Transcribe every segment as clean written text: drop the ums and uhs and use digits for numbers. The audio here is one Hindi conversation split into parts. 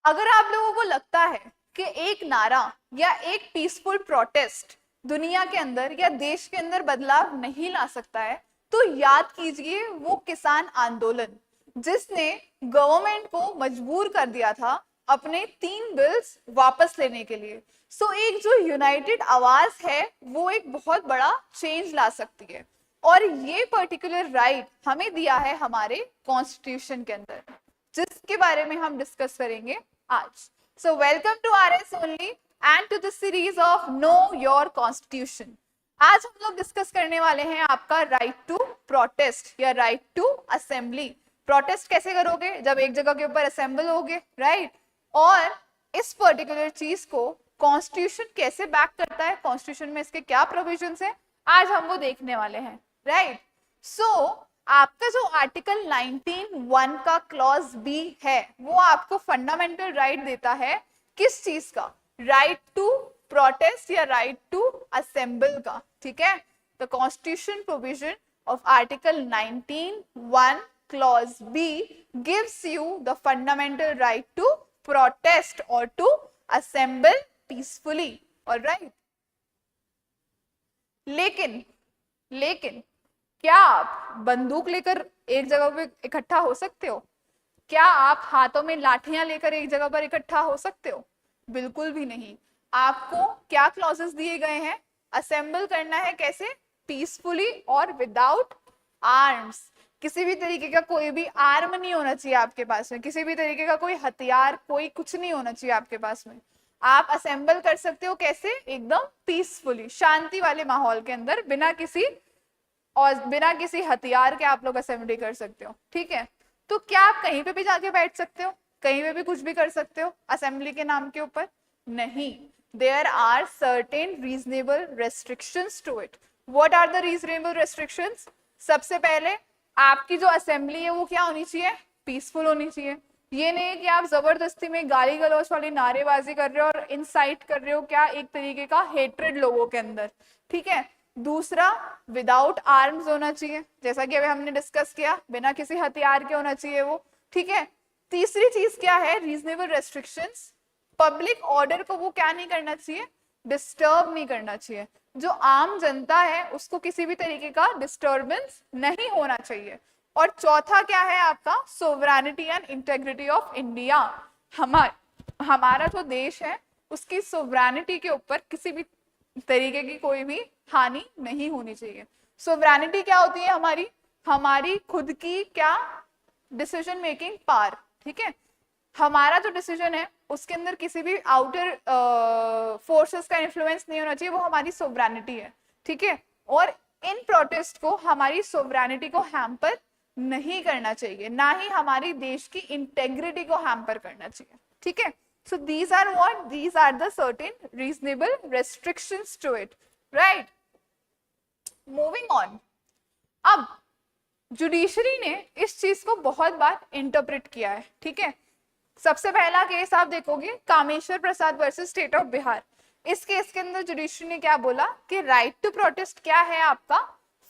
अगर आप लोगों को लगता है कि एक नारा या एक पीसफुल प्रोटेस्ट दुनिया के अंदर या देश के अंदर बदलाव नहीं ला सकता है, तो याद कीजिए वो किसान आंदोलन जिसने गवर्नमेंट को मजबूर कर दिया था अपने 3 बिल्स वापस लेने के लिए। सो एक जो यूनाइटेड आवाज है वो एक बहुत बड़ा चेंज ला सकती है, और ये पर्टिकुलर राइट हमें दिया है हमारे कॉन्स्टिट्यूशन के अंदर, जिसके बारे में हम डिस्कस करेंगे आज। So welcome to RS only and to the series of know your constitution. आज हम लोग डिस्कस करने वाले हैं आपका राइट टू प्रोटेस्ट या राइट टू असेंबली। प्रोटेस्ट कैसे करोगे? जब एक जगह के ऊपर असेंबल होगे, राइट? और इस पर्टिकुलर चीज को कॉन्स्टिट्यूशन कैसे बैक करता है, कॉन्स्टिट्यूशन में इसके क्या प्रोविजंस है, आज हम वो देखने वाले हैं, राइट? सो आपका जो आर्टिकल 19(1) का क्लॉज बी है वो आपको फंडामेंटल राइट देता है किस चीज का? राइट टू प्रोटेस्ट या राइट टू असेंबल का, ठीक है? The constitution provision of article 19(1) clause B gives you the fundamental right to protest or to assemble peacefully, all right? लेकिन क्या आप बंदूक लेकर एक जगह पे इकट्ठा हो सकते हो? क्या आप हाथों में लाठियां लेकर एक जगह पर इकट्ठा हो सकते हो? बिल्कुल भी नहीं। आपको क्या क्लॉजेस दिए गए हैं? असेंबल करना है कैसे? पीसफुली और विदाउट आर्म्स। किसी भी तरीके का कोई भी आर्म नहीं होना चाहिए आपके पास में, किसी भी तरीके का कोई हथियार, कोई कुछ नहीं होना चाहिए आपके पास में। आप असेंबल कर सकते हो कैसे? एकदम पीसफुली, शांति वाले माहौल के अंदर, बिना किसी हथियार के आप लोग असेंबली कर सकते हो, ठीक है? तो क्या आप कहीं पे भी जाके बैठ सकते हो, कहीं पे भी कुछ भी कर सकते हो असेंबली के नाम के ऊपर? नहीं। There are certain reasonable restrictions to it. What are the reasonable restrictions? सबसे पहले आपकी जो असेंबली है वो क्या होनी चाहिए? पीसफुल होनी चाहिए। ये नहीं है कि आप जबरदस्ती में गाली गलौज वाली नारेबाजी कर रहे हो और इंसाइट कर रहे हो क्या एक तरीके का हेट्रेड लोगों के अंदर, ठीक है? दूसरा, विदाउट आर्म्स होना चाहिए, जैसा कि अभी हमने डिस्कस किया, बिना किसी हथियार के होना चाहिए वो, ठीक है? तीसरी चीज क्या है? Reasonable restrictions. पब्लिक ऑर्डर को वो क्या नहीं करना चाहिए? डिस्टर्ब नहीं करना चाहिए। जो आम जनता है उसको किसी भी तरीके का डिस्टर्बेंस नहीं होना चाहिए। और चौथा क्या है आपका? Sovereignty and integrity of India. हमारा जो देश है उसकी सोवरेनिटी के ऊपर किसी भी तरीके की कोई भी हानि नहीं होनी चाहिए। सोवरेनिटी क्या होती है? हमारी खुद की क्या? डिसीजन मेकिंग पावर, ठीक है? हमारा जो डिसीजन है उसके अंदर किसी भी आउटर फोर्सेस का इन्फ्लुएंस नहीं होना चाहिए, वो हमारी सोवरेनिटी है, ठीक है? और इन प्रोटेस्ट को, हमारी सोवरेनिटी को हैम्पर नहीं करना चाहिए, ना ही हमारी देश की इंटेग्रिटी को हैम्पर करना चाहिए, ठीक है? So these are what? These are the certain reasonable restrictions to it, right? Moving on, अब जुडिशरी ने इस चीज को बहुत बार इंटरप्रेट किया है, ठीक है? सबसे पहला केस आप देखोगे, Kameshwar Prasad versus state of Bihar. इस केस के अंदर जुडिशरी ने क्या बोला कि राइट टू प्रोटेस्ट क्या है? आपका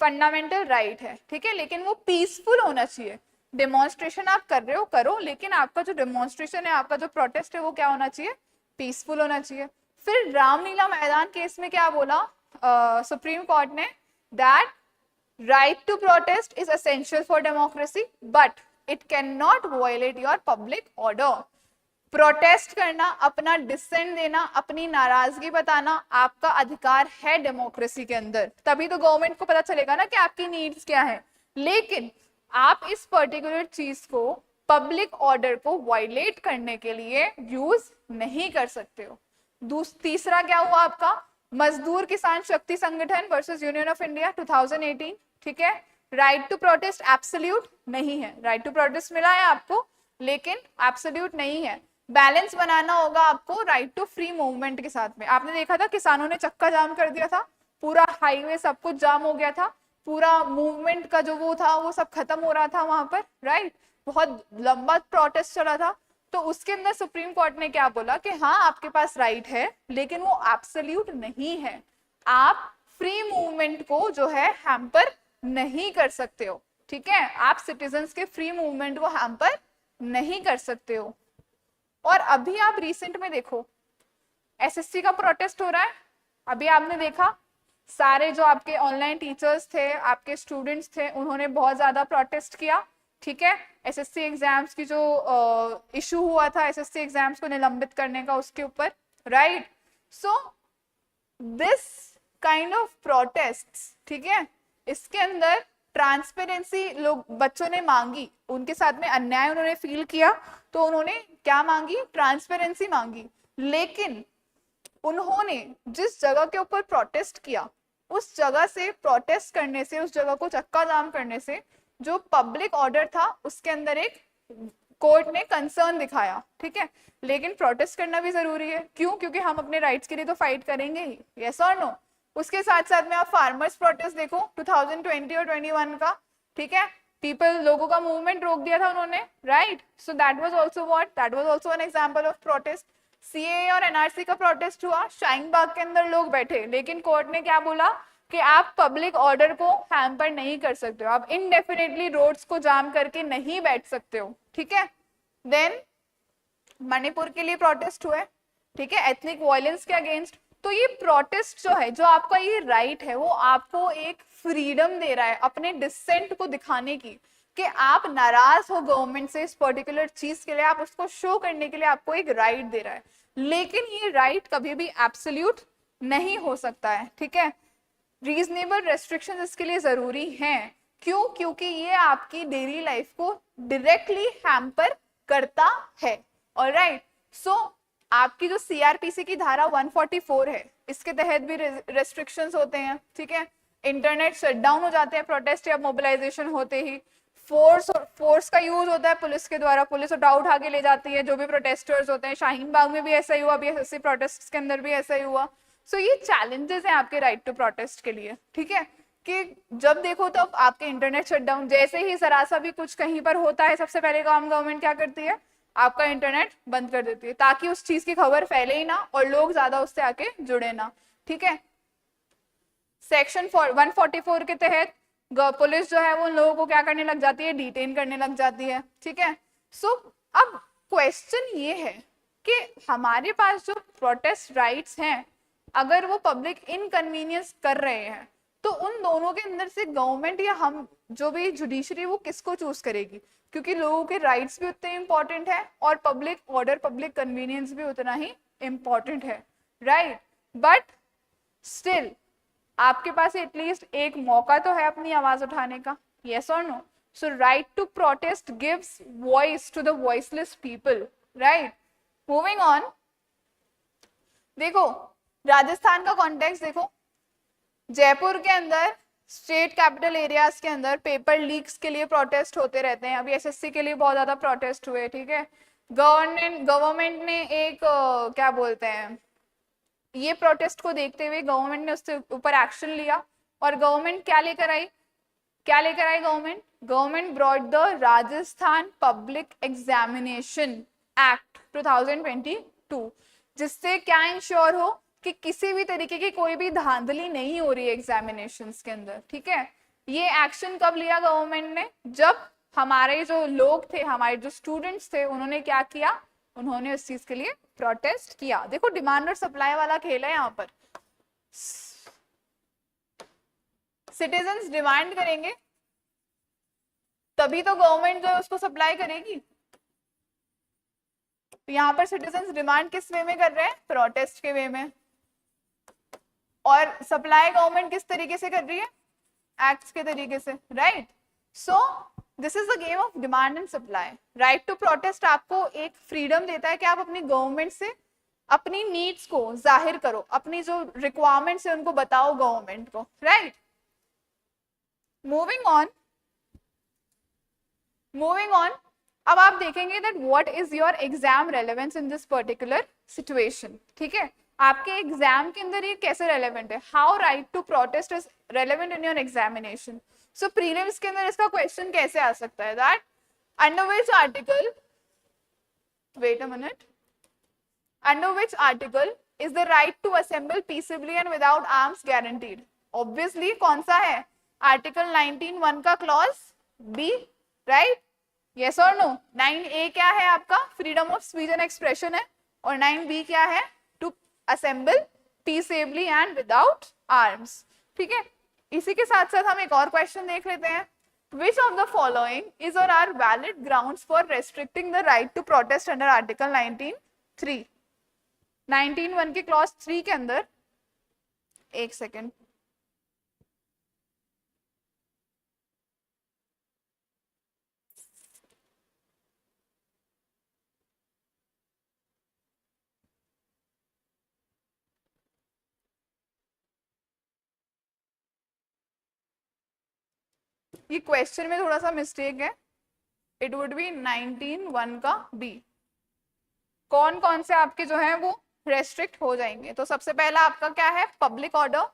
फंडामेंटल राइट है, ठीक है? लेकिन वो पीसफुल होना चाहिए। डेमोन्स्ट्रेशन आप कर रहे हो, करो, लेकिन आपका जो डेमोन्स्ट्रेशन है, आपका जो प्रोटेस्ट है, वो क्या होना चाहिए? पीसफुल होना चाहिए। फिर रामलीला मैदान केस में क्या बोला सुप्रीम कोर्ट ने? That right to protest is essential for democracy but it can not violate your public order. Protest करना, अपना डिसेंट देना, अपनी नाराजगी बताना आपका अधिकार है डेमोक्रेसी के अंदर, तभी तो गवर्नमेंट को पता चलेगा ना कि आपकी नीड्स क्या है। लेकिन आप इस पर्टिकुलर चीज को, पब्लिक ऑर्डर को वायलेट करने के लिए यूज नहीं कर सकते हो। तीसरा क्या हुआ आपका? मजदूर किसान शक्ति संगठन वर्सेस यूनियन ऑफ इंडिया 2018, ठीक है? राइट टू प्रोटेस्ट एब्सोल्यूट नहीं है। राइट टू प्रोटेस्ट मिला है आपको, लेकिन एब्सोल्यूट नहीं है। बैलेंस बनाना होगा आपको राइट टू फ्री मूवमेंट के साथ में। आपने देखा था किसानों ने चक्का जाम कर दिया था, पूरा हाईवे सब कुछ जाम हो गया था, पूरा मूवमेंट का जो वो था वो सब खत्म हो रहा था वहां पर, राइट? बहुत लंबा प्रोटेस्ट चला था। तो उसके अंदर सुप्रीम कोर्ट ने क्या बोला कि हाँ आपके पास राइट है, लेकिन वो एब्सोल्यूट नहीं है। आप फ्री मूवमेंट को जो है हैम्पर नहीं कर सकते हो, ठीक है? आप सिटीजन्स के फ्री मूवमेंट को हैम्पर नहीं कर सकते हो। और अभी आप रिसेंट में देखो एसएससी का प्रोटेस्ट हो रहा है, अभी आपने देखा सारे जो आपके ऑनलाइन टीचर्स थे, आपके स्टूडेंट्स थे, उन्होंने बहुत ज्यादा प्रोटेस्ट किया, ठीक है, एसएससी एग्जाम्स की जो इशू हुआ था एसएससी एग्जाम्स को निलंबित करने का उसके ऊपर, right. So this kind of protest, ठीक है, इसके अंदर ट्रांसपेरेंसी लोग बच्चों ने मांगी, उनके साथ में अन्याय उन्होंने फील किया तो उन्होंने क्या मांगी, ट्रांसपेरेंसी मांगी। लेकिन उन्होंने जिस जगह के ऊपर प्रोटेस्ट किया उस जगह से प्रोटेस्ट करने से, उस जगह को चक्का जाम करने से जो पब्लिक ऑर्डर था उसके अंदर एक कोर्ट ने कंसर्न दिखाया, ठीक है। लेकिन प्रोटेस्ट करना भी जरूरी है, क्यों, क्योंकि हम अपने राइट्स के लिए तो फाइट करेंगे ही, यस और नो। उसके साथ साथ में आप फार्मर्स प्रोटेस्ट देखो 2020 और 21 का, ठीक है, पीपल, लोगों का मूवमेंट रोक दिया था उन्होंने, right. So that was also what, that was also an example of protest. CAA और एनआरसी का प्रोटेस्ट हुआ, शाहीन बाग के अंदर लोग बैठे, लेकिन कोर्ट ने क्या बोला कि आप पब्लिक ऑर्डर को हैम्पर नहीं कर सकते हो, आप इनडेफिनेटली रोड्स को जाम करके नहीं बैठ सकते हो, ठीक है। देन मणिपुर के लिए प्रोटेस्ट हुए, ठीक है, एथनिक वायलेंस के अगेंस्ट। तो ये प्रोटेस्ट जो है, जो आपका ये राइट है, वो आपको एक फ्रीडम दे रहा है अपने डिसेंट को दिखाने की, कि आप नाराज हो गवर्नमेंट से इस पर्टिकुलर चीज के लिए, आप उसको शो करने के लिए आपको एक राइट दे रहा है। लेकिन ये राइट कभी भी एब्सोल्यूट नहीं हो सकता है, ठीक है। रीजनेबल रेस्ट्रिक्शंस इसके लिए जरूरी हैं, क्यों, क्योंकि ये आपकी डेली लाइफ को डायरेक्टली हैम्पर करता है, ऑलराइट। सो आपकी जो सीआरपीसी की धारा 144 है, इसके तहत भी रेस्ट्रिक्शंस होते हैं, ठीक है। इंटरनेट शटडाउन हो जाते हैं प्रोटेस्ट या मोबिलाइजेशन होते ही, फोर्स का यूज होता है पुलिस के द्वारा, पुलिस उठा के ले जाती है जो भी प्रोटेस्टर्स होते हैं। शाहीन बाग में भी ऐसा ही हुआ, अभी एसएससी प्रोटेस्ट के अंदर भी ऐसा ही हुआ। सो ये चैलेंजेस हैं आपके राइट टू प्रोटेस्ट के लिए, ठीक है, कि जब देखो तब आपके इंटरनेट शटडाउन, जैसे ही जरा सा भी कुछ कहीं पर होता है, सबसे पहले काम गवर्नमेंट क्या करती है, आपका इंटरनेट बंद कर देती है, ताकि उस चीज की खबर फैले ही ना और लोग ज्यादा उससे आके जुड़े ना, ठीक है। सेक्शन 144 के तहत पुलिस जो है वो लोगों को क्या करने लग जाती है, डिटेन करने लग जाती है, ठीक है। सो अब क्वेश्चन ये है कि हमारे पास जो प्रोटेस्ट राइट्स हैं, अगर वो पब्लिक इनकन्वीनियंस कर रहे हैं, तो उन दोनों के अंदर से गवर्नमेंट या हम जो भी जुडिशरी वो किसको चूज करेगी, क्योंकि लोगों के राइट्स भी उतने इंपॉर्टेंट है और पब्लिक ऑर्डर, पब्लिक कन्वीनियंस भी उतना ही इंपॉर्टेंट है, राइट। बट स्टिल आपके पास एटलीस्ट एक मौका तो है अपनी आवाज उठाने का, यस और no. So right to protest gives voice to the voiceless people, right. Moving on, देखो राजस्थान का कॉन्टेक्स्ट देखो, जयपुर के अंदर स्टेट कैपिटल एरियाज के अंदर पेपर लीक्स के लिए प्रोटेस्ट होते रहते हैं, अभी एसएससी के लिए बहुत ज्यादा प्रोटेस्ट हुए, ठीक है। गवर्नमेंट ने एक क्या बोलते हैं, ये प्रोटेस्ट को देखते हुए गवर्नमेंट ने उसके ऊपर एक्शन लिया, और गवर्नमेंट क्या लेकर आई, government brought the Rajasthan public examination act 2022, जिससे क्या इंश्योर हो कि किसी भी तरीके की कोई भी धांधली नहीं हो रही है एग्जामिनेशंस के अंदर, ठीक है। ये एक्शन कब लिया गवर्नमेंट ने, जब हमारे जो लोग थे, हमारे जो स्टूडेंट्स थे, उन्होंने क्या किया, उन्होंने उस चीज के लिए प्रोटेस्ट किया। देखो डिमांड और सप्लाई वाला खेल है यहाँ पर, सिटीजन्स डिमांड करेंगे तभी तो गवर्नमेंट जो है उसको सप्लाई करेगी। तो यहाँ पर सिटीजन्स डिमांड किस वे में कर रहे हैं, प्रोटेस्ट के वे में, और सप्लाई गवर्नमेंट किस तरीके से कर रही है, एक्ट्स के तरीके से, right. So this is the game of demand and supply. Right to protest आपको एक फ्रीडम देता है कि आप अपनी गवर्नमेंट से अपनी नीड्स को जाहिर करो, अपनी जो रिक्वायरमेंट्स है उनको बताओ गवर्नमेंट को, राइट। मूविंग ऑन, अब आप देखेंगे that what is your exam relevance in this particular situation, ठीक है। आपके एग्जाम के अंदर ये कैसे रेलेवेंट है, how right to protest is relevant in your examination. So prelims के अंदर इसका क्वेश्चन कैसे आ सकता है, that under which article, wait a minute, under which article is the right to assemble peacefully and without arms guaranteed. Obviously कौन सा है, आर्टिकल 19(1) का क्लॉज बी, राइट। यस और नो? 9A क्या है आपका? Freedom of speech and expression है, और 9B क्या है? To assemble peaceably and without arms. ठीक है, इसी के साथ साथ हम एक और क्वेश्चन देख लेते हैं। Which of the following is or are valid grounds for restricting the right to protest under Article 19(3)? 19(1) के क्लॉज 3 के अंदर, एक सेकेंड, ये क्वेश्चन में थोड़ा सा मिस्टेक है, इट वुड बी 19(1) का बी। कौन कौन से आपके जो है वो रेस्ट्रिक्ट हो जाएंगे? तो सबसे पहला आपका क्या है? Public order,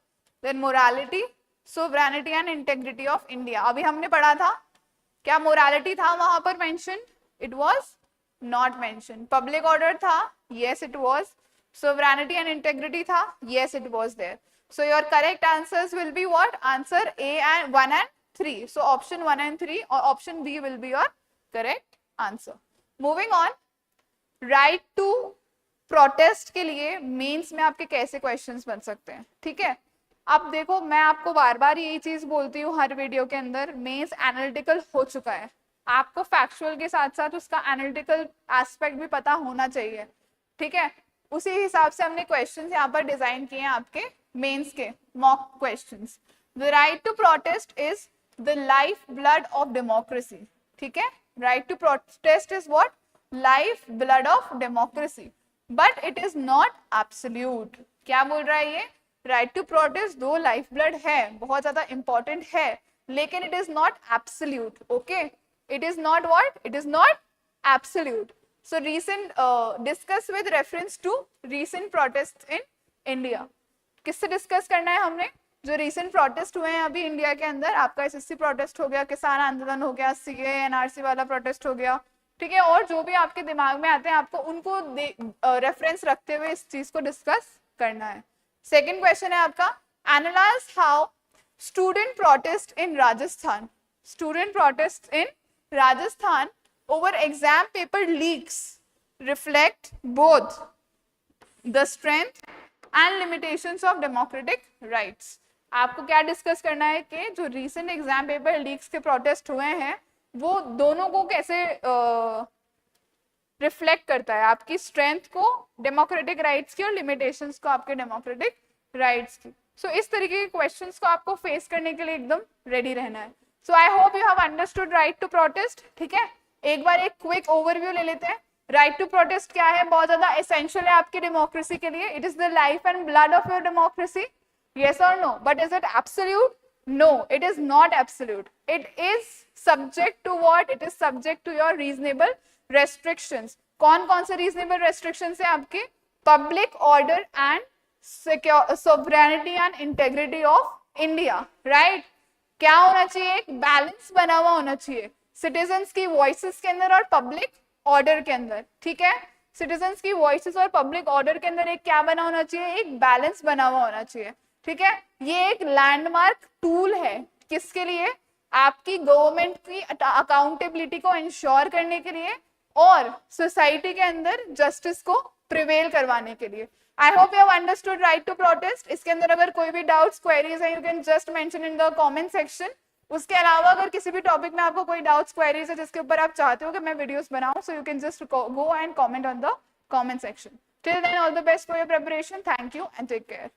then morality, sovereignty and integrity of India. अभी हमने पढ़ा था, क्या मोरालिटी था वहां पर mention? It was not mention. Public order था? Yes it was. Sovereignty and integrity था? Yes it was there. So your correct answers will be what? Answer A and 1 and 3. So option 1 and 3 or option B will be your correct answer. Moving on, right to protest के लिए मेंस में आपके कैसे क्वेश्चंस बन सकते हैं? ठीक है, अब देखो मैं आपको बार बार यही चीज बोलती हूँ हर वीडियो के अंदर, मेंस एनालिटिकल हो चुका है, आपको फैक्चुअल के साथ साथ उसका एनालिटिकल एस्पेक्ट भी पता होना चाहिए। ठीक है, उसी हिसाब से हमने क्वेश्चंस यहाँ पर डिजाइन किए हैं आपके मेंस के mock questions. The right to protest is the life blood of democracy. ठीक है, right to protest is what? Life blood of democracy, but it is not absolute. क्या बोल रहा है ये? राइट टू प्रोटेस्ट दो लाइफ ब्लड है, बहुत ज्यादा इंपॉर्टेंट है, लेकिन it is not absolute. Okay, it is not what? It is not absolute. So recent discuss with reference to recent protests in India. किससे डिस्कस करना है हमने? जो recent protest हुए हैं अभी इंडिया के अंदर, आपका SSC प्रोटेस्ट हो गया, किसान आंदोलन हो गया, CA NRC वाला प्रोटेस्ट हो गया। ठीक है, और जो भी आपके दिमाग में आते हैं आपको उनको रेफरेंस रखते हुए इस चीज को डिस्कस करना है। सेकेंड क्वेश्चन है आपका, analyse how student protest in Rajasthan. Student protest in Rajasthan over exam paper leaks reflect both the strength and limitations of democratic rights. आपको क्या डिस्कस करना है कि जो recent exam paper leaks के प्रोटेस्ट हुए हैं वो दोनों को कैसे रिफ्लेक्ट करता है, आपकी स्ट्रेंथ को डेमोक्रेटिक राइट्स की और लिमिटेशंस को आपके डेमोक्रेटिक राइट्स की। सो इस तरीके के क्वेश्चंस को आपको फेस करने के लिए एकदम रेडी रहना है। So I hope you have understood right to protest. ठीक है, एक बार एक क्विक ओवरव्यू ले लेते हैं। राइट टू प्रोटेस्ट क्या है? बहुत ज्यादा एसेंशियल है आपकी डेमोक्रेसी के लिए। It is the life and blood of your democracy, yes और no? But is it absolute? No, it is not absolute. It is subject to what? It is subject to your reasonable restrictions. कौन कौन से रीजनेबल रेस्ट्रिक्शंस है आपके? Public order and sovereignty and integrity of India. Right, क्या होना चाहिए? एक बैलेंस बना हुआ होना चाहिए सिटीजन्स की वॉइसेस के अंदर और पब्लिक ऑर्डर के अंदर। ठीक है, सिटीजन्स की वॉइसेस और पब्लिक ऑर्डर के अंदर एक क्या बना होना चाहिए? एक बैलेंस बना हुआ होना चाहिए। ठीक है, ये एक लैंडमार्क टूल है किसके लिए? आपकी गवर्नमेंट की अकाउंटेबिलिटी को इंश्योर करने के लिए और सोसाइटी के अंदर जस्टिस को प्रिवेल करवाने के लिए। I hope you have understood right to protest. इसके अंदर अगर कोई भी डाउट्स क्वेरीज है you can just mention in the comment section. उसके अलावा अगर किसी भी टॉपिक में आपको कोई डाउट्स क्वेरीज है जिसके ऊपर आप चाहते हो कि मैं वीडियोस बनाऊं, so you can just go and comment on the comment section. Till then all the best for your preparation. Thank you and take care.